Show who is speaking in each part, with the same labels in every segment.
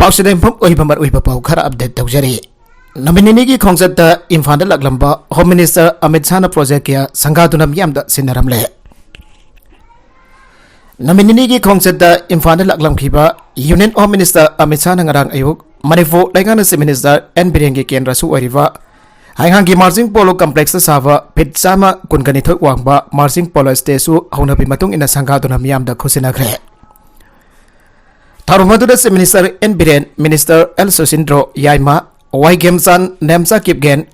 Speaker 1: पाउ खरा अपडेट तौजरी नमिनी की खोंजत इम्फाल लगलंब home minister Amit Shah project के संगादुना मियामदा सिनरमले नमिनी की खोंजत इम्फाल लगलंखिबा union home minister Amit Shah ngarang ayuk Manipur लेगान से मिनिस्टर एन बिरेन के केंद्र सु ओरिबा हाइहांगी मार्जिंग पोलो कॉम्प्लेक्स साबा फिट चामा कुनगनिथ वांगबा मार्जिंग पोलो स्टेसु हौनबि मतुंग इन संगादुना मियामदा खुसिनाग्रे थारुमदुदा से minister N Biren minister L Susindro याइमा वाई गेमचान नेमचा किपगेन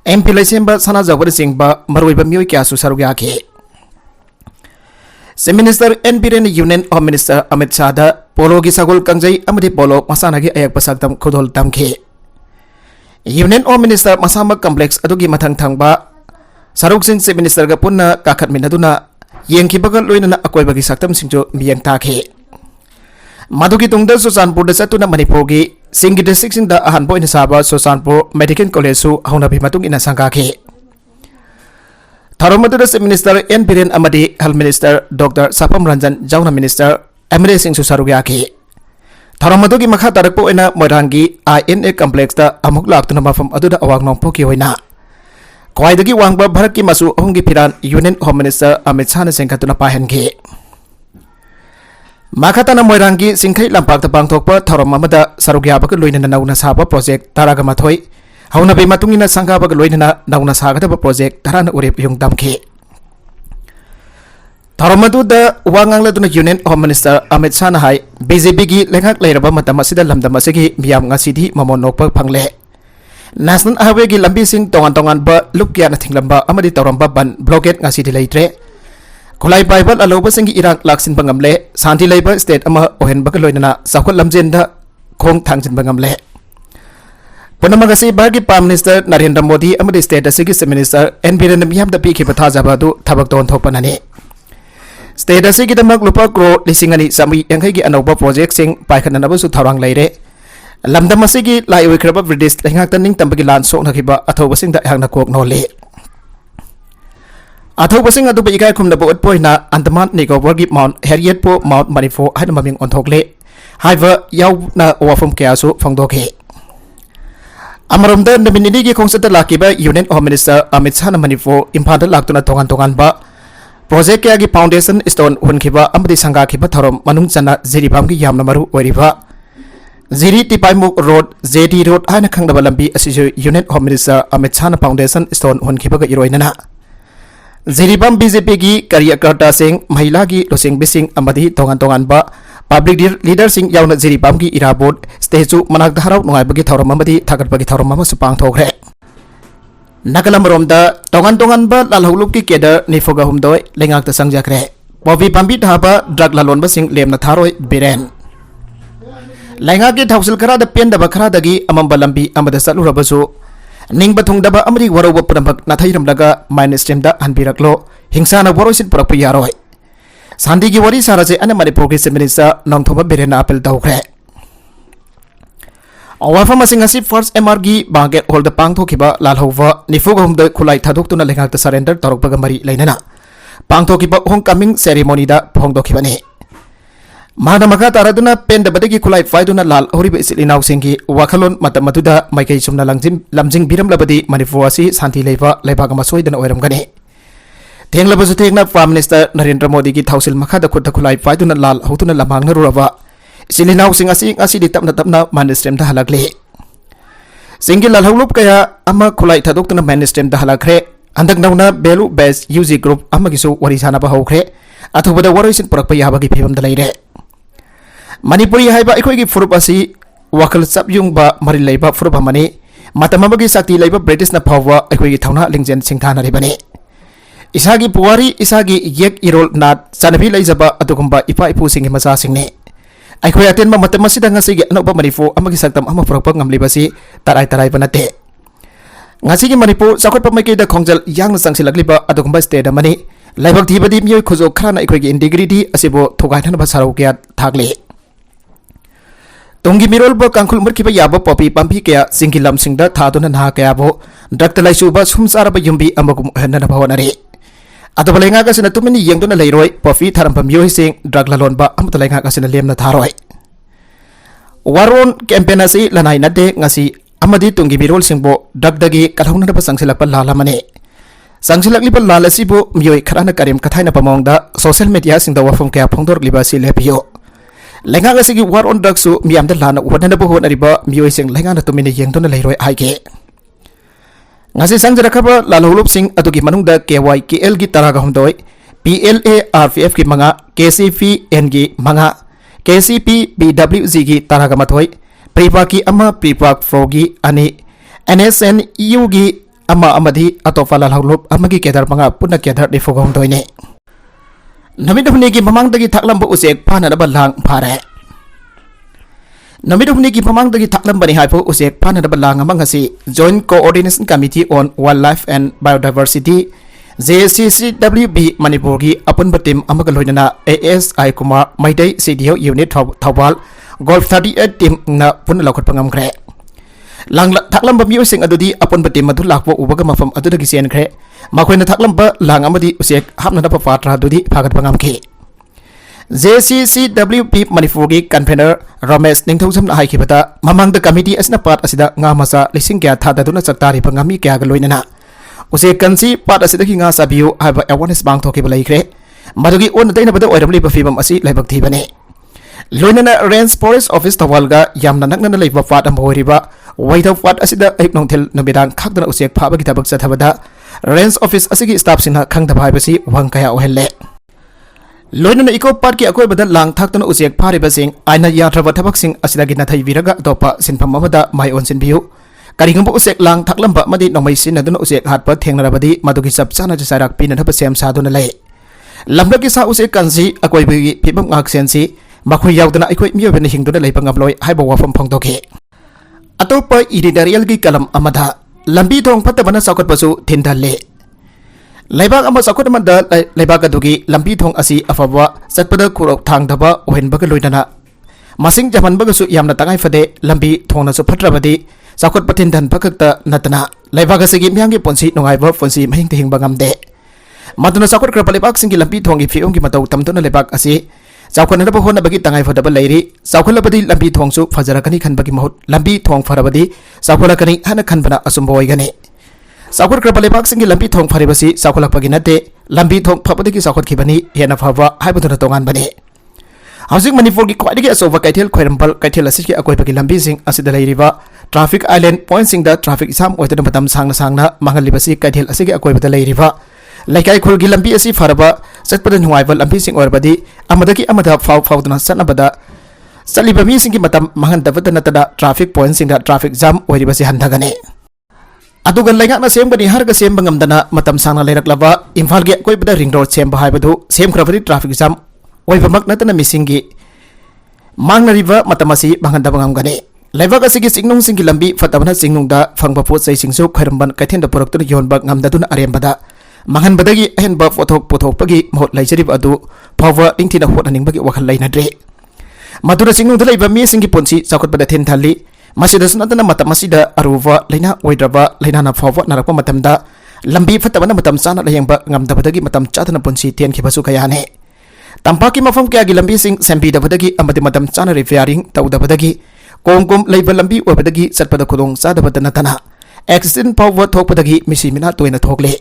Speaker 1: एमपी लैसेंबा सना जबर सिंहबा मरुइबा मियोय क्या सुसरु याखे से minister N Biren union home minister Amit Shah दा पोलो की सगुल कंजई अमदि पोलो मसाना की अयक पसक्तम खुदोल तमखे यूनियन होम मिनिस्टर मसामक कॉम्प्लेक्स अदुगी मथंग थंगबा सरुक सिंह से मिनिस्टर का पुन्ना काखत मिनदुना येंखिबगा लोइनना अकोइबगी सक्तम सिंजो मियंग ताखे मधुकी तुंगदा सुचानपुर चतुना मणिपुर की सिंगी डिस्ट्रिक्ट अहनबो इन साबा सुचानपुर मेडिकल कॉलेज सु हौनबि मतुंग इन संगाखे थारोमदुदा से मिनिस्टर एन बिरेन अमदि health minister doctor Sapam Ranjan जाउना मिनिस्टर एमरे सिंह सुसरुयाखे थारोमदुगी मखा तरकपो इना मोइरांगी आईएनए कॉम्प्लेक्स दा अमुक लाक्तुना मफम अदुदा अवांग नोंपोकी होइना क्वाइदगी वांगबा भारत की मसु अहुंगी फिरान union home minister Amit Shah ने सेंखतुना पाहनखे माखाताना मोइरांगी सिंखै लंपाक्ता पांगथोकपा थौरम अमदा सरुक याबगा लोइनना नौना साबा प्रोजेक्ट तारागा माथोय हौनबि मतुंगिना संगाबगा लोइनना नौना सागदबा प्रोजेक्ट ताराना उरेप युंग तमखे थारोमदुदा वांगांगलदुना union home minister Amit Shah हाई बीजेपी की लेखाक लेरबा मतम असिदा लमदम असिगी मियाम ngasidi mamon nokpa phangle national highway की लंबी सिंह तोंगान तोंगान बा लुप कियाना थिंगलंबा अमदि तौरंबा बन ब्लॉकेट ngasidi लेइत्रे खुलाई पाइबल अलोबा सिंह इराक लाक्सिन बंगमले शांति लेबा स्टेट अमा ओहेन बक लोइनना साखोल लमजेंदा खोंग थांजिन बंगमले पुनमगसी भारत प्राइम मिनिस्टर नरेंद्र मोदी अमदि स्टेट असिगी मिनिस्टर एन बिरेन मियामदा पीखिबा थाजाबादु थबक तोन थोपनाने स्टेट असिगी दमक लुपा करोड़ लिसिंगनी सामी यांखै की अनौबा प्रोजेक्ट सिंह पाइखननबसु थौरांग लेरे लमदम असिगी लाइओइख्रबा ब्रिटिश लेंगाक्तन निंग तंबगी लान सोकनखिबा अथौबसिंगदा हांगना कोक नोले अथौबसिंग अदुबा इकाय खुमनबा उत्पोइना अंडमान निकोबार की माउंट हेरियट पो माउंट मणिपुर हाइना ममिंग ओंथोकले हाइबा याउना वाफम कयासु फंगदोखे अमरमदा नमिनी की खोंसता लाकिबा union home minister Amit Shah Manipur Imphal लाक्तुना तोंगान तोंगानबा प्रोजेक्ट क्या की फाउंडेशन स्टोन हुनखिबा अमदि संगाखिबा थौरम मनुंग चना जिरिबाम की यामना मरु ओरिबा जिरी तिपाइमुक रोड जेडी रोड हाइना खंगदबा लंबी असिजु union home minister Amit Shah foundation stone हुनखिबा इरोइनना जिरीबाम बीजेपी की कार्यकर्ता सिंह महिला की लुसिंग बिसिंग अमदी तोंगान तोंगानबा पब्लिक लीडर सिंह यावना जिरीबाम की इराबोट स्टेचू मनाक हराव नुंगाइबगी थौरम अमदी थागतबगी थौरम अमसु पांगथोखरे नकलमरोमदा तोंगान तोंगानबा लालहौलुप की केडर निफोगा हुमदोय लेंगाक्ता संगजाखरे पॉपी पांबी थाबा ड्रग लालोनबा सिंह लेमना थारोय बिरेन लेंगा की थौसल खराद पेंदबा खरादगी अमंबा लंबी अमदा सलुरबसु निंग थुंगदबा अमरी वरोब पुनमक नाथैरमलगा माइन स्ट्रीम हनबिरकलो हिंसाना वरोसिन पुरप यारोय शांति की वरी सारासे अन मणिपुर की मिनिस्टर नोंथोबा बिरेना अपील तौखरे वाफम असिंगसी फर्स्ट एमआर की बांगेट होल्ड पांगथोखिबा लालहौवा निफुगहुमद खुलाई थादोक्तुना लेंगाक्ता सरेंडर तौरकपगा मरी लेनना पांगथोखिबा होम कमिंग सेरेमोनीदा फोंगदोखिबने माना मखा तारादुना पेंदबदगी खुलाई फाइदुना लाल हौरिबा इसिलिनाव सिंगी वाखलोन मतमदुदा माइकै सुमना लमजिंग बिरमलबदी मणिपुर असि शांति लेबा लेबाग अमा सोइदना ओइरमगने थेंगलबसु थेंगना प्राइम मिनिस्टर नरेंद्र मोदी की थौसिल मखादा खुद खुलाई फाइदुना लाल हौतुना लमांगनरुरबा इसिलिनाव सिंग असि ngasidi tapna tapna main stream da halakle singi लाल हौलुप कया अमा खुलाई थादोक्तुना main stream da halakre अंदक नौना बेलु बेस यूजी ग्रुप अमगिसु वरी सानाबा हौखरे अथुबदा वरोइसिन पुरकपा याबगी फिबमदा लेरे मणिपुरी हाइबा अखोइगी फुरुप असि वाखल चपयुंगबा मरि लैबा फुरुप हमनी मतमबगी शक्ति लैबा ब्रिटिश न फाववा अखोइगी थौना लिंगजेन सिंथानरिबने इसागी पुवारी इसागी येक इरोल नाट चनबी लैजबा अदुगुंबा इपा इपु सिंगी मचा सिंगने अखोइ अतेनबा मतमसिदा ngasiगी अनोबा मणिपुर अमगी सक्तम अमा फुरकपा ngamlibasi tarai tarai banate ngasiगी मणिपुर चाखोटपा मैकेदा खोंजल यांगना चंगसिलकलिबा अदुगुंबा स्टेट अमनी लाइबक थीबदी मियोय खुजो खराना अखोइगी इंटीग्रिटी असिबो थोगाइनबा सारौकिया थागले तोंगी मिरोलब कांखुल मुरखिबा याबो पॉपी पांबी कया सिंगी लमसिंगदा थादुना नाहा कयाबो ड्रग लाइसुबा सुमसारबा युम्बी अमगुम हनना भवनरे अदब लेंगागसिना तुमिनि येंगदुना लेरोय पॉपी थारंबा मियोय सिंग ड्रग लालोनबा अमत लेंगागसिना लेमना थारोय वारोन कैंपेन असी लनाई नदे ngasi amadi tunggi birol singbo dagdagi kalhongna ba sangsilakpa lalamane sangsilakliba lalasibu miyoi kharana karim kathaina pamongda social media singda wafum kya phongdor liba si lepiyo lenga asigi waron dagsu miyamda lana wadana bo honariba miyoi sing lenga na tumine yengdona leiroi haike ngasi sangjara khaba lalolup sing adugi manungda KYKL gi taraga homdoi PLA RPF gi manga KCPN gi manga KCP BWG gi taraga mathoi Pripaki ama Pripak Frogi ani NSN EU gi ama amadi atofa lalolup amagi kedar manga punna kedar di fogong doine namidhuni gi mamangdagi thaklambu usek phana da balang phare namidhuni gi mamangdagi thaklambani haipo usek phana da balang amangasi Joint Coordination Committee on Wildlife and Biodiversity JCCWB Manipur gi apunba team amaga loinana ASI Kumar Maidai CDO Unit Thawal Golf 38 team na punna lakot pangamkre lang thaklam ba music adudi apunba team madu lakpo ubaga mafam adudagi sen kre makoina thaklam ba lang amadi usek hapna da patra adudi phagat pangamke JCCWB Manipur gi convener Ramesh Ningthosam na haikibata mamangda committee asna part asida nga masa lising kya thadaduna chaktari pangami kya ga loinana उसे कंसी पाट असिदगी nga sabiu haba awareness bang thoke balaikre madugi on daina bada oiramli bafibam asi laibak thibane loinana range forest office tawalga yamna nakna leiba pat am hoiriba waitha pat asida eknongthel nobidang khakdana usek phaba gi tabak chathabada range office asigi staff sina khangda bhaibasi wangkaya ohelle loinana eco park ki akoi bada lang thaktana usek phariba sing aina yathaba thabak sing asida gi nathai viraga dopa sinpham amada mai on sinbiu Karingam usek lang thaklam ba madi nomai sin aduna usek hat pa thengna badi madugi sab chana jasarak pin thapa sem saduna lay lamda ki sa usek kansi akoi bi phibam ngak sensi makhoi yaudana ikoi miyo ben hingduna lay pangabloi haiba wafam phongdoke atopa editorial gi kalam amada lambi thong phatabana sakot pasu thindalle laibak ama sakot amada laibak adugi lambi thong asi afawa satpada khurok thangdaba ohenbaga loidana masing jaman baga su yamna tangai fade lambi thongna su phatrabadi Sakot patin dan pakakta natana laibaga sigi miyangi ponsi nungai ba ponsi mahing tihing bangamde matuna sakot krapalibak singi lampi thongi fiong gi matau tamtuna lebak asi sakot na bahona bagi tangai fadaba lairi sakot labadi lampi thongsu fajarakani khan bagi mahut lampi thong farabadi sakot kani hana khan bana asumboy gane sakot krapalibak singi lampi thong faribasi sakot bagi nate lampi thong phapadi ki sakot khibani hena phaba haibutuna tongan bane Housing Manipur ki kwadi asoba kaithel khoirampal kaithel asiki akoi bagi lambi sing asida lairiba traffic island point sing da traffic exam oitana matam sangna mangalibasi kaithel asiki akoi bada lairiba laikai khul gi lambi asi faraba satpada nuaiba lambi sing orbadi amadaki amada faudna sanabada saliba mi sing ki matam mangan dabada natada traffic point sing da traffic jam oiribasi handagane aduga lainga na sembani harga sembangamdana matam sangna lairaklaba imphal gi akoi bada ring road semba haibadu sem khrabadi traffic jam oibamak natana misingi mangnariba matamasi mangendabangam gane laibak asigi singnung singi lambi fatabana singnung da phangba pot sai singsu khairamban kaithen da product yonbak ngamdaduna arembada mangan badagi ahenba pothok pagi mohot laijarib adu power ingthina hot aning bagi wakhal lainadre madura singnung da laiba mi singi ponsi sakot bada then thali masida sunatana matamasi da aruwa laina oidraba laina na fawa narakpa matamda lambi fatabana matam sana layengba ngamdabadagi matam chatana ponsi ten khibasu kayane Tampaki mafam kaya lambi sing sempi dabadagi amati matam chana repairing tau dabadagi kongkom leiba lambi obadagi satpada khudong sa dabadana tana accident power thokpadagi misi mina toina thokle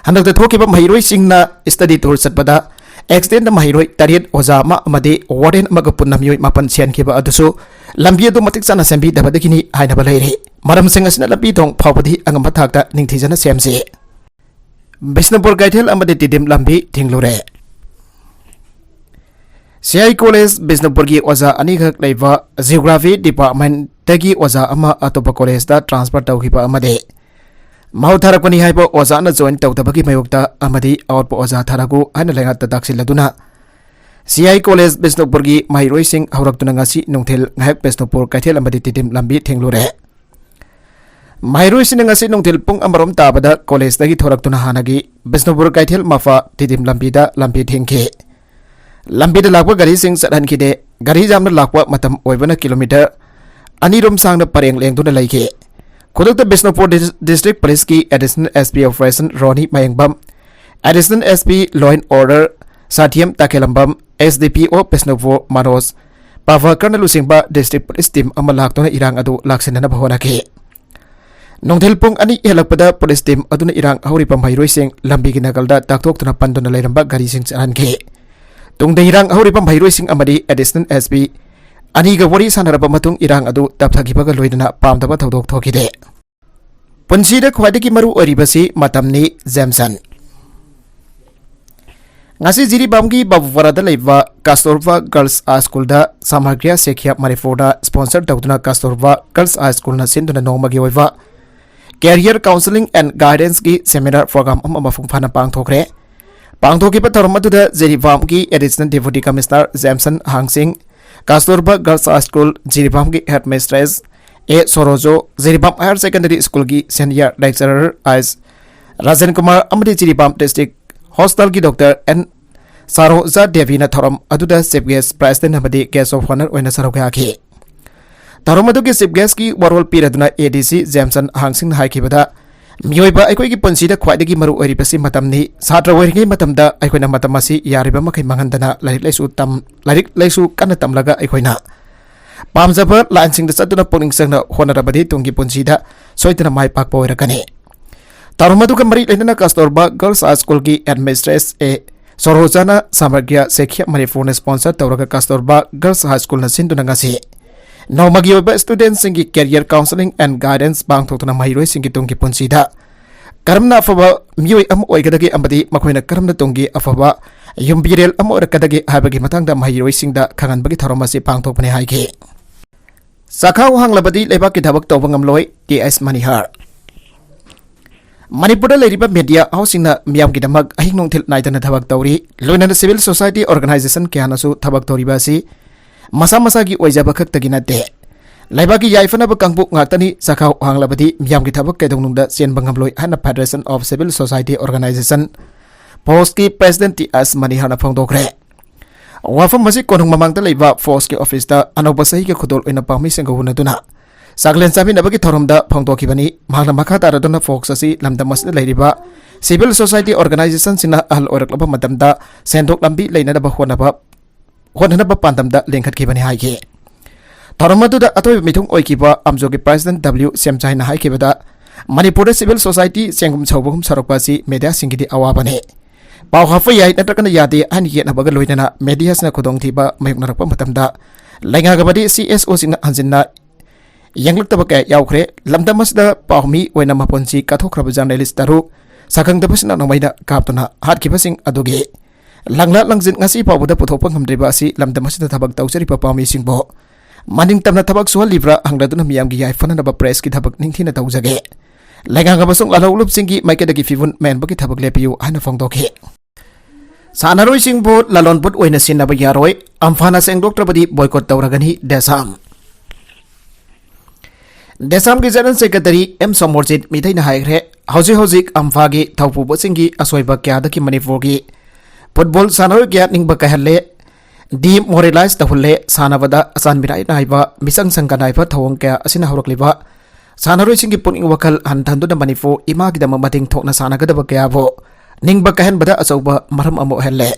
Speaker 1: handak thokiba mahiroi singna study tour satpada accident mahiroi tariet oza ma amade warden amaga punnamyoi mapan sian khiba adusu lambi adu matik chana sempi dabadagi ni haina balaire maram singasna lambi thong phawpadi angam thakta ningthijana semse Bisnupur Gaithel amade tidim lambi thinglure CI College Bisnupur gi oza anigak leiba Geography Department tagi oza ama atopa college da transfer tawhiba amade mautharakoni haibo oza na join tawdabagi mayokta amadi outpo oza tharagu ana lenga ta daksiladuna CI College Bisnupur gi mairoi sing haurak tunangasi nungthel ngahak Bisnupur Kaithel amadi titim lambi thenglure mairoi sinangasi nungthel pung amarom tabada college dagi thorak tuna hanagi Bisnupur Kaithel mafa titim lambi da lambi thengke lambi da lakwa gari sing sadhan kide gari jamna lakwa matam oibana kilometer anirom sangna pareng lengduna laike khudakta Bisnupur District Police ki Additional SP Operation Roni Mayengbam Additional SP Law and Order Satyam Takelambam SDPO Bisnupur Manos पावा colonel लुसिंबा district police team अमा लाक्तोना इरांग अदु लाक्सिनना होनाखि नोंथेल पुंग अनि हेलकपदा पुलिस टीम अदुना इरांग हौरिपा महिरोइसिंग लंबीगी नगलदा ताक्तोक्तुना पंदुना लेरंबा गारीसिंग चलानखि तुंगदा इरांग हौरिपा महिरोइसिंग अमदि एडिशनल एसपी अनिगा वरी सानरबा मतुंग इरांग अदु तापथागिबगा लोइदना पामदबा थौदोक थोखिदे पुंसीदा ख्वाइदगी मरु ओरिबसी मतमनि जेमसन ngasi Jiribamgi Babuwarada leiba Kasturba Girls High School da Samagriya Sekhya Maniforda sponsor tawduna Kasturba Girls High School na sinduna nomagi oiba Career Counseling and Guidance gi seminar program amma fungfana pangthokre pangthokiba tharmatuda Jiribamgi Additional Deputy Commissioner Jamson Hangsing Kasturba Girls High School Jiribamgi Headmistress A Sorojo Jiribam Higher Secondary School gi Senior Lecturer as Rajan Kumar amadi Jiribam District Hostel ki Dr. N. Saroja Devina Thorum aduda Chief Guest President amadi Guest of Honor oina sarokaki. Thorum adugi Chief Guest ki warol piraduna ADC Jamson Hangsing haikibada mioiba aikoi ki punsida khwaidagi maru oribasi matamni satra oiringai matamda aikoina matamasi yariba makai mangandana larik laisu kana tamlaga aikoina pamjaba lansing da satuna puning sangna honarabadi tungi punsida soitana mai pakpa oirakani. Tarumadu kembali lena Kasturba Girls High School ki Administratress A Sorojana Samagriya Sekhya Maniforda sponsor tawraga Kasturba Girls High School na sinduna ngasi nomagi oiba students singi career counseling and guidance bang thotuna mahiroi singi tungki punsida karamna afaba mioi am oigadagi amadi makoina karamna tungi afaba yumbirel am orakadagi habagi matangda mahiroi singda khanganbagi tharomasi pangthokpani haiki sakhaw hanglabadi lebak ki thabak tawbangam loi TS Manihar Manipur leiriba media housing na miyam ki damag ahing nongthil naidana thabak tawri loina civil society organization kyana su thabak tawri ba si masa masa ki oijaba khak tagina te laiba ki yaifana ba kangbu ngaktani sakhaw hanglabadi miyam ki thabak kedongnungda chen bangamloi hana Federation of Civil Society Organization post ki president TS Manihar na phongdokre wafam masi konung mamangta leiba force ki office da anoba sahi ki khudol oina pami sengo hunaduna Saglen sabi nabagi thoromda phongdokibani mahna makha taraduna fox asi lamdamas leiriba Civil Society Organization sina ahal oraklaba matamda sendok lambi leina ba honana ba pandamda lengkhat kibani haike thoromadu da atoi mithung oikiba amjogi President W Semchai na haikibada Manipur Civil Society sengum chawbum sarokpasi media singidi awabane pau hafa yai natrakana yade an ye nabaga loinana media sna khudong thiba mayuk narakpa matamda lenga gabadi CSO sina hanjinna Yangluk tabaka yaukre lamdamasda pahmi oina maponsi kathokraba journalist taru sakang dabasna nomaina kaptuna hatkibasing aduge langla langjin ngasi pawda puthopang hamdriba asi lamdamasda thabak tawsari papami singbo maning tamna thabak suhal libra hangladuna miyamgi yai fanana ba press ki thabak ningthina tawjage lenga basung lalolup singi maikadagi fivun men baki thabak lepiu hana phongdokhe sanaroi singbo lalonput oina sinaba yaroi amphana sengdoktrabadi boycott tawragani desam Desam ki General Secretary M. Somorjit Mithai na haikre hauji amphagi thaupu singi asoiba kyada ki Manipur ki football sanaroi kya ningba kahalle demoralize tahulle sanabada asan mirai naiba misang sangkanaiba thawong kya asina horokliba sanaroi singi puning wakal hantandu da Manipur ima ki dama mating thokna sanagadaba kya bo ningba kahan bada asauba maram amo helle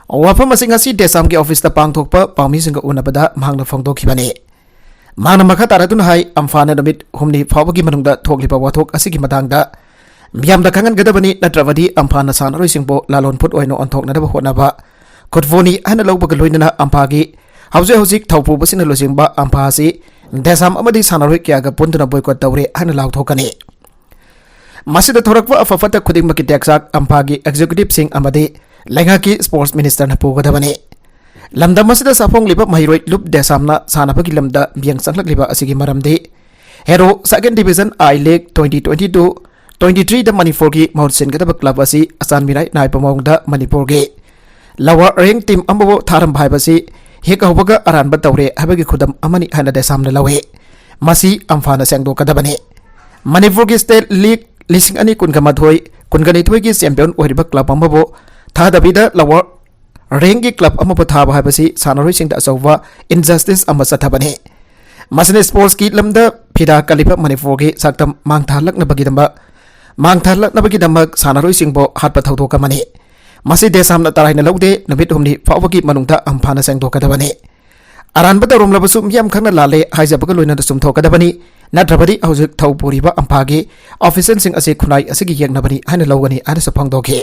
Speaker 1: wafam asingasi Desam ki office ta pangthokpa pami singa unabada mangna phongdokhibani Mana makha taradun hai amfana damit humni phawagi manungda thoklipa wathok asigi matangda miyamda khangan gadabani natravadi amfana sanaroi singbo lalon put oino onthok nadaba honaba kotvoni ana lawbaga loinana amphagi hauzik thaupu basina losingba amphasi Desam amadi sanaroi kyaga punduna boycott tawre ana lawthokani masida thorakwa afafata khudingmaki teksak amphagi executive sing amadi lengaki sports minister na pugadabani Lamdamasida sapong liba mahiroi lup desamna sanapagi lamda biang sanglak liba asigi maramde Hero Second Division I League 2022-23 da Manipur ki Maursen gadaba club asi asan mirai nai pamongda Manipur ki lower rank team ambo tharam bhaibasi hekawbaga aranba tawre habagi khudam amani hana desamna lawe masi amfana sengdo kadabane Manipur ki State League lising ani kungamadhoi kunganithoi ki champion oriba club ambo thadabida lower Rengi club amapu thaba haibasi sanaroi singda asauwa injustice ama sathabane masane sports ki lamda phida kalipa Manipur ki saktam mangthalak na bagidamba sanaroi singbo hatpa thaudo kamani मसी देशामना तराइना लौदे नमित हुमनी फावगी मनुंगदा अम्फाना सेंगदोकदबनी अरानबदा रोमलबसु मियाम खंगना लाले हाइजबगा लोइना सुमथोकदबनी नत्रबदी हौजिक थौ पुरिबा अम्फागी ऑफिसरसिंग असे खुनाई असेगी येंगनबनी हाइना लौगनी आना सफंगदोखे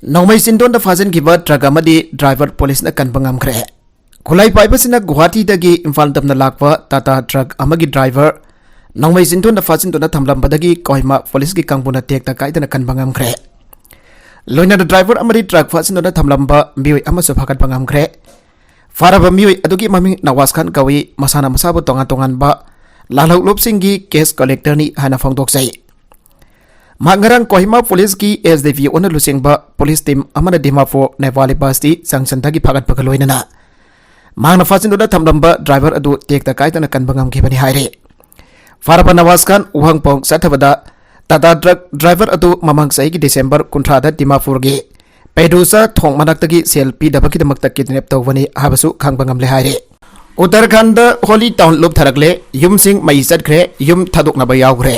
Speaker 1: नौमै सिंदोन फाजिनगिबा ट्रक अमदी ड्राइवर पुलिसना कनबा ngamkhre खुलाई पाइबसिना गुवाहाटीदगी इम्फाल तमना लाकवा टाटा ट्रक अमगी ड्राइवर नौमै सिंदोन फाजिनदोना थमलंबदगी कोहिमा पुलिस की कांगबुना टेकता काइदना कनबा ngamkhre लोइना ड्राइवर अमदी ट्रक फाजिनदोना थमलंबा मियोय अमसु फकटबा ngamkhre फारब मियोय अदुगी ममिंग नवाज खान कवि मसाना मसाबु तोंगा तोंगानबा लालौलोपसिंगी केस कलेक्टरनी हाना फोंदोकसै Mangarang Kohima Police की SDV ओन लुसिंगबा पुलिस टीम अमन दिमापुर नेपाली बस्ती संगसनथगी फागत पगलोइनना मांगना फासिनदोना थमलंबा ड्राइवर अदु टेकता काइदना कनबा ngamkhibani हाइरे फारबा नवाज खान उहंगपोंग सथबदा टाटा ट्रक ड्राइवर अदु ममंग सही डिसेंबर 19 दिमापुर गे पेडुसा थोंग मनक्तगी सेल पीदबकीदमक्ता किडनैप तौबनी हाबसु खांगबा ngamle हाइरे उत्तराखंड होली टाउन लुप थरकले युमसिंग मई चटख्रे युम थादोकनबा यावग्रे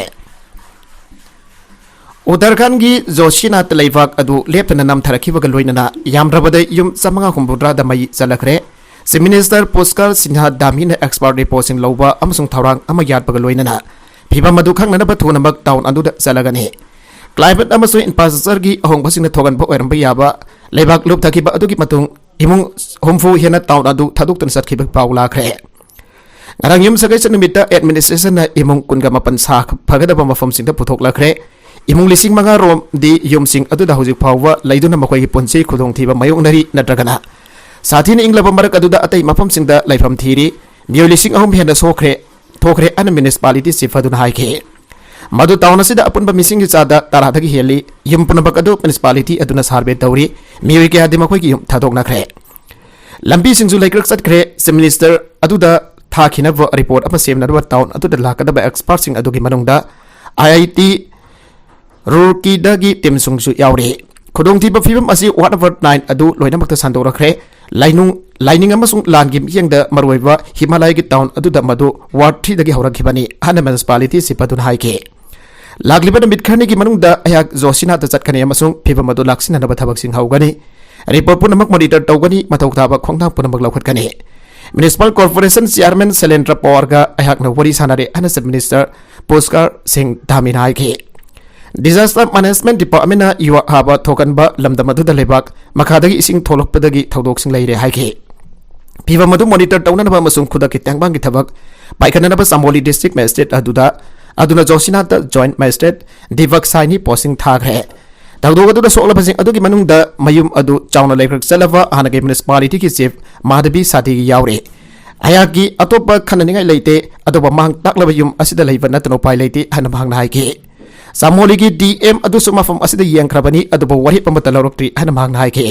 Speaker 1: उत्तराखंड की जोशीनाथ लेबाक अदु लेपना नमथरखिबगा लोइनना यामरबदे युम 550 मई चलखरे chief minister Pushkar Sinha दामीन expert reporting लौबा अमसुंग थौरांग अमा यादबगा लोइनना फिबम अदु खंगनब थोनमक टाउन अदुदा चलगने क्लाइमेट अमसु इंफ्रास्ट्रक्चर की अहोंगबसिंग थोगनबा ओरंबा याबा लेबाक लुप थखिबा अदुगी मतुंग इमुंग होमफु हेना टाउन अदु थादुक्तन सटखिबा पाउ लाखरे ngarang yum sagai sanumita administration na imung kunga mapan sa phagada mafam singda puthok lakhre imung lising manga rom di yum sing adu da hojik phawwa laiduna makoi gi ponsi khudong thiba mayong nari natragana sathina inglaba marak adu da atai mafam singda laifam thiri miyo lising ahum henda sokhre thokre an municipality sifaduna haike madu town asida apunba missing gi chada taradagi heli yum punabak adu municipality aduna sarve tawri miyo ke adi makoi gi yum thadok nakhre lambi singju laikrak chatkre chief minister adu da थाखिनब report अमा सेमनब town अदुदा लाकदब expert सिंग अदुगी मनोंगदा IIT रुरकीदगी team सुंगसु यावरे खुदोंथिब फिबम असि वार्ड नंबर 9 अदु लोइनमक्ता संदोरखरे लाइनिंग अमसुंग लांगी यंगदा मरवैबा हिमालय की टाउन अदुदा मदु वार्ड 3 दगी हौरखिबनी हाना म्युनिसिपालिटी सिपदुन हाइके लागलिबन मिटखरनी की मनोंगदा अयाक जोसिना त चटखने अमसुंग फिबम अदु लाक्सिननब थबक सिंग हौगनी रिपोर्ट पुनमक मॉनिटर तौगनी मथौताबा खोंगथां पुनमक लौखटकनी municipal corporation chairman Shailendra Pawar का अहाकना वरी सानारे अन चीफ मिनिस्टर पुष्कर सिंह धामीन हाइके डिजास्टर मैनेजमेंट डिपार्टमेंट युवा हाबा थोकनबा लमदम अदुदा लेबाक मखादगी इसिंग थोलकपदगी थौदोकसिंग लैरे हाइके फिबम अदु मॉनिटर तौननबा मसुंग खुदकी त्यांगबांगी थबक पाइखननबा सामोली डिस्ट्रिक्ट मजिस्ट्रेट अदुना जोशीनाथ जॉइंट मजिस्ट्रेट दिवक साइनी पोस्टिंग थाग्रे तौदोगदुदा सोलबसिंग अदुगी मनुंगदा मयुम अदु चाउना लेखरक चलबा हानगे म्युनिसिपालिटी की चीफ माधवी साथीगी यावरे अयाकी अतोप खननिंगाई लेते अदुबा मांग ताकलब युम असिदा लेबा नतनो पाइ लेते हन भांगना हाइके सामोली की DM अदु सुमाफम असिदा यंखरबनी अदुबा वहि पमत लौरक्ट्री हन भांगना हाइके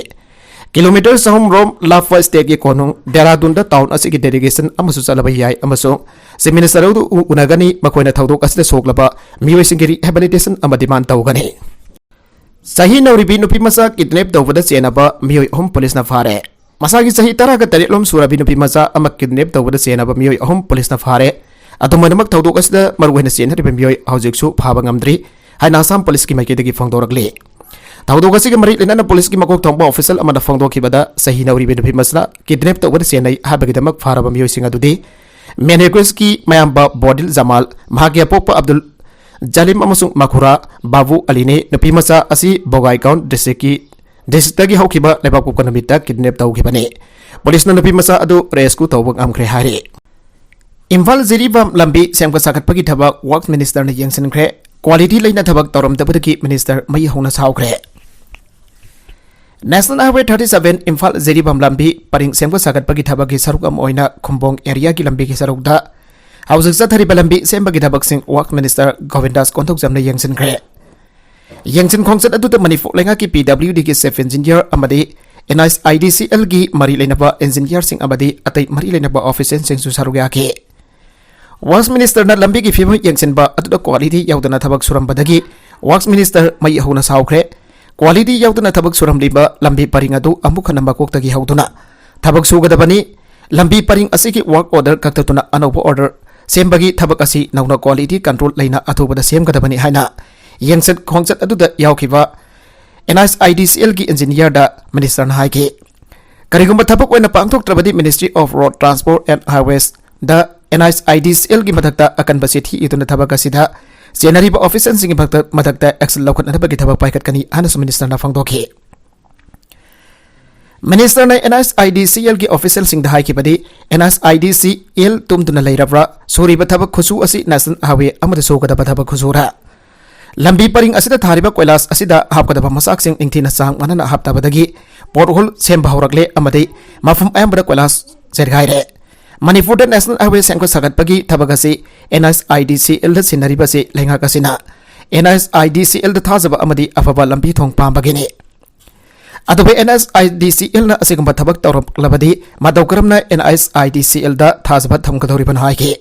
Speaker 1: किलोमीटर सहम रोम लाफवा स्टेट की कोनुंग देहरादून दा टाउन असिगी डेलीगेशन अमसु चलबा याय अमसु चीफ मिनिस्टर अदु उनगनी मखोइना थौदोक असिदा सोकलबा मियोइसिंगी रिहेबिलिटेशन अमा डिमांड तौगनी सही नौरीबी नुपी मचा किडनैप तौबदा चेनबा मियोय अहम पुलिस ना फारे मसागी सही 13 लोम सुराबी नुपी मचा अमा किडनैप तौबदा चेनबा मियोय अहम पुलिस ना फारे अदुमनमक थौदोक असदा मरुवेना चेनहरिबा मियोय हौजिकसु फाबा ngamdri हाइना आसाम पुलिस की माइकेदगी फोंदोरकले थौदोक असिगी मरि लेना पुलिस की मकोक थोंबा ऑफिशियल अमदा फोंदोखिबदा सही नौरीबी नुपी मचा किडनैप तौबदा चेनई हाबगिदमक फारबा मियोय सिंग अदुदी मेनेक्वेस की मयाम्बा बोडिल जमाल महागिया पोपा अब्दुल जालिम अमसुंग मखुरा बाबू अलीने नुपी मचा असि बोगाईगांव डिस्ट्रिक्ट की हौखिबा लेबाक पोक नमिता किडनैप तौखिबने पुलिस नुपी मचा अदु रेस्क्यू तौबा ngamkhre हारे इम्फाल जिरीबम लंबी सेमका साखतपगी थबक वर्क मिनिस्टर ने यंगसनख्रे क्वालिटी लेना थबक तौरमदबदगी मिनिस्टर मई हौना सावख्रे नेशनल हाईवे 37 इम्फाल जिरीबम लंबी परिंग सेमका साखतपगी थबकी सरुक अम ओइना खुंबोंग एरिया की लंबी की सरुकदा हाउसिंग चथरिबा लंबी सेमबगी थबकसिंग वर्क मिनिस्टर गोविंदास कोंथोकजमने यंगसनख्रे यंगसन खोंगचत अदुदा मणिपुर लेंगा की PWD की चीफ इंजीनियर अमदी NIDCL की मरी लेनबा इंजीनियर सिंह अमदी अतै मरी लेनबा ऑफिसर सिंह सुसारुगा के वर्क्स मिनिस्टर ना लंबी की फिबम यंगसनबा अदुदा क्वालिटी यावदना थबक सुरमबदगी वर्क्स मिनिस्टर मई हौना सावख्रे क्वालिटी यावदना थबक सुरमलिबा लंबी परिंग अदु अमुख नंबा कोक्तगी हौदुना थबक सुगदबनी लंबी परिंग असिगी वर्क ऑर्डर कक्ततुना अनौब ऑर्डर सेमबगी थबक असि नौना क्वालिटी कंट्रोल लेना अथुबदा सेमगदबनी हाइना यंगसत खोंगचत अदुदा यावखिबा NISIDCL की इंजीनियर दा मिनिस्टर ना हाइके करिगुम थबक ओइना पांगथोक्त्रबदि ministry of road transport and highways दा NISIDCL की मधक्ता अकनब चिठी इदुना थबक असिदा जेनरीब ऑफिसर सिंग मधक्ता एक्शन लौखटनबगी थबक पाइखटकनी हानसु मिनिस्टर ना फंगदोखि मिनिस्टर ने NISIDCL की ऑफिशियल सिंह हाइकिबदि NISIDCL तुमदुना लेरब्रा सोरिब थबक खुसु असि नेशनल हाईवे अमद सोगदब थबक खुसुरा लंबी परिंग असिदा थारिबा कोइलास असिदा हापकदब मसाकसिंग इंथिना सांग मनना हापताबदगी पोर्टहोल सेंब हौरकले अमदि मफम अयंबदा कोइलास जेरगाइरे मणिपुर नेशनल हाईवे सेंको सगतपगी थबक असि NISIDCL सिनरिबसि लेंगाकसिना NISIDCL थाजब अमदि अफबा लंबी थोंग पामबगिनी अदुबे NISIDCL ना असिगुंबा थबक तौरपलबदि मदौ करमना NISIDCL दा थाजब थमकदौरिबन हाइके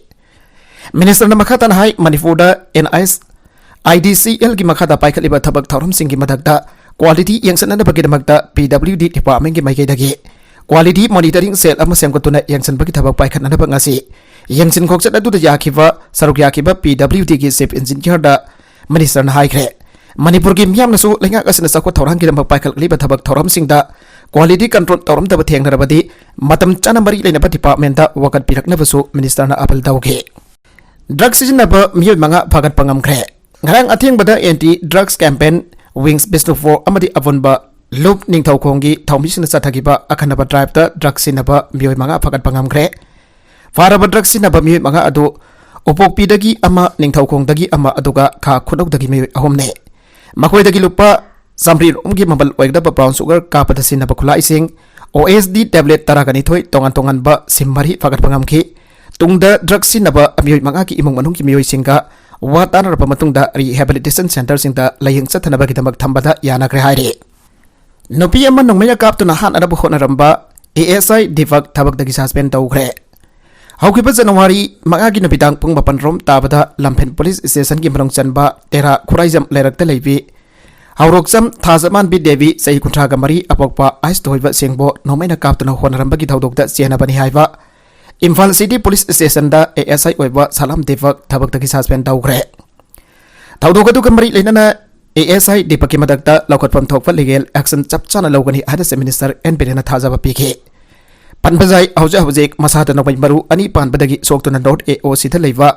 Speaker 1: मिनिस्टर ना मखातन हाइ मणिपुर दा NISIDCL की मखादा पाइखलिबा थबक थौरम सिंगी मदकदा क्वालिटी यंगसननबगिदमकता PWD डिपार्टमेंट की माइकेदगी क्वालिटी मॉनिटरिंग सेल अमा सेमगतुना यंगसनबगी थबक पाइखननब ngasi यंगसन खोक्सत अदुदा याखिबा सरुक याखिबा PWD की चीफ इंजीनियर दा मिनिस्टर ना हाइख्रे मणिपुर की मियामनसु लेंगाक असना सखो थौरांग गिदमक पाइखलिबा थबक थौरम सिंगदा क्वालिटी कंट्रोल तौरम तब थेंगनरबदि मतम चाना मरी लेनबा डिपार्टमेंट दा वकत पिरकनबसु मिनिस्टर ना अपील तौगे ड्रग सिजनब मियोय मंगा फगत पंगमख्रे ngarang athengbada anti drugs campaign wings business for amadi avunba loop ningthaukhongi thaumisina sathagiba akhanaba drive da drugs sinaba miyoy manga phagat pangamgre faraba drugs sinaba miyoy manga adu upokpidagi ama ningthaukhongdagi ama aduga kha khunokdagi miyoy ahomne makoidagi lupa samri umgi mabal oigdaba brown sugar kapada sinaba khula ising OSD tablet taragani thoi tongan tongan ba simmari phagat pangamki tungda drugs sinaba miyoy manga ki imong manung ki miyoy singa वातानरप मतुंगदा rehabilitation centre सिंगदा लायिंग चथनबगिदमक थंबदा यानाग्रे हाइरे नुपी अमा नोंगमया कापतुना हानरब होनरंबा ASI दिवक थबकदगी सस्पेंड तौग्रे हौकिबा जनवरी मगागी नबिदांग पुंग मपन रोम ताबदा लंफेन पुलिस स्टेशन की मनों चनबा तेरा खुराइजम लेरकता लेबी हौरोक्सम थाजमान बि देवी सही कुंठागा मरी अपोकपा आइस तोइबा सेंगबो नोंगमया कापतुना होनरंबगी थौदोकदा चेनाबनी हाइबा इम्फाल सिटी पुलिस स्टेशन दा ASI ओइबा सलाम देवक थबकदगी सस्पेंड तौग्रे थौदोकदु कमरी लेनना ASI दीपक मदकता लौकटपम थोकप लीगल एक्शन चपचाना लौगनी हादसे मिनिस्टर एन बिरेना थाजब पीखे पनबजाई हौजा हौजेक मसादा नोबै मरु अनि पानबदगी सोक्तुना नोट AO सिदा लेवा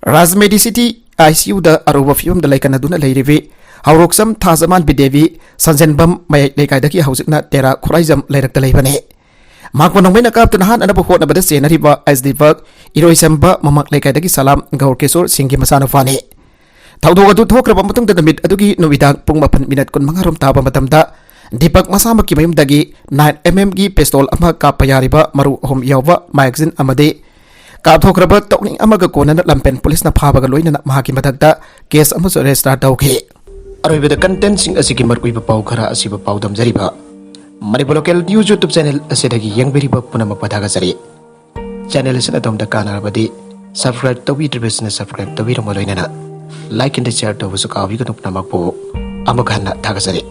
Speaker 1: राजमेडिसिटी ICU दा अरुबा फियम दा लेकना दुना लेरिवे हौरोक्सम थाजमान बिदेवी संजनबम मय लेकाइदगी हौजिकना तेरा खुराइजम लेरकता लेबने माकवा नोंगमैना कापतुना हान अनब होटनबदा सेनरिबा SD वर्क इरोइसंबा ममक लेकाइदगी सलाम गौर किशोर सिंगी मसाना फाने थौदोक अदु थोक्रबा मतुंगदा नमित अदुगी नुविदाग पुंग 4:15 ताबा मतमदा दीपक मसामकी मयुमदगी 9mm की पिस्तौल अमा कापा यारिबा मरु होम यावबा मैगजीन अमदे कापथोक्रबा तौनिंग अमगा कोनना लंपेन पुलिसना फाबगा लोइना महाकी मदकदा केस अमसो रेजिस्टर तौखे अरोइबदा कंटेंट सिंग असिकी मरकुइबा पाउ खरा असिबा पाउ दमजरिबा Manipur local news YouTube channel असिदगी यंगबेरिबा पुनमक पथागजरि चैनल असिना तोमदा कानारबदी सब्सक्राइब तौबिद्रिबसना सब्सक्राइब तौबिरम लोइना लाइक एंड शेयर तौबसु काविगनु नमकपो अमक हन्ना थागजरि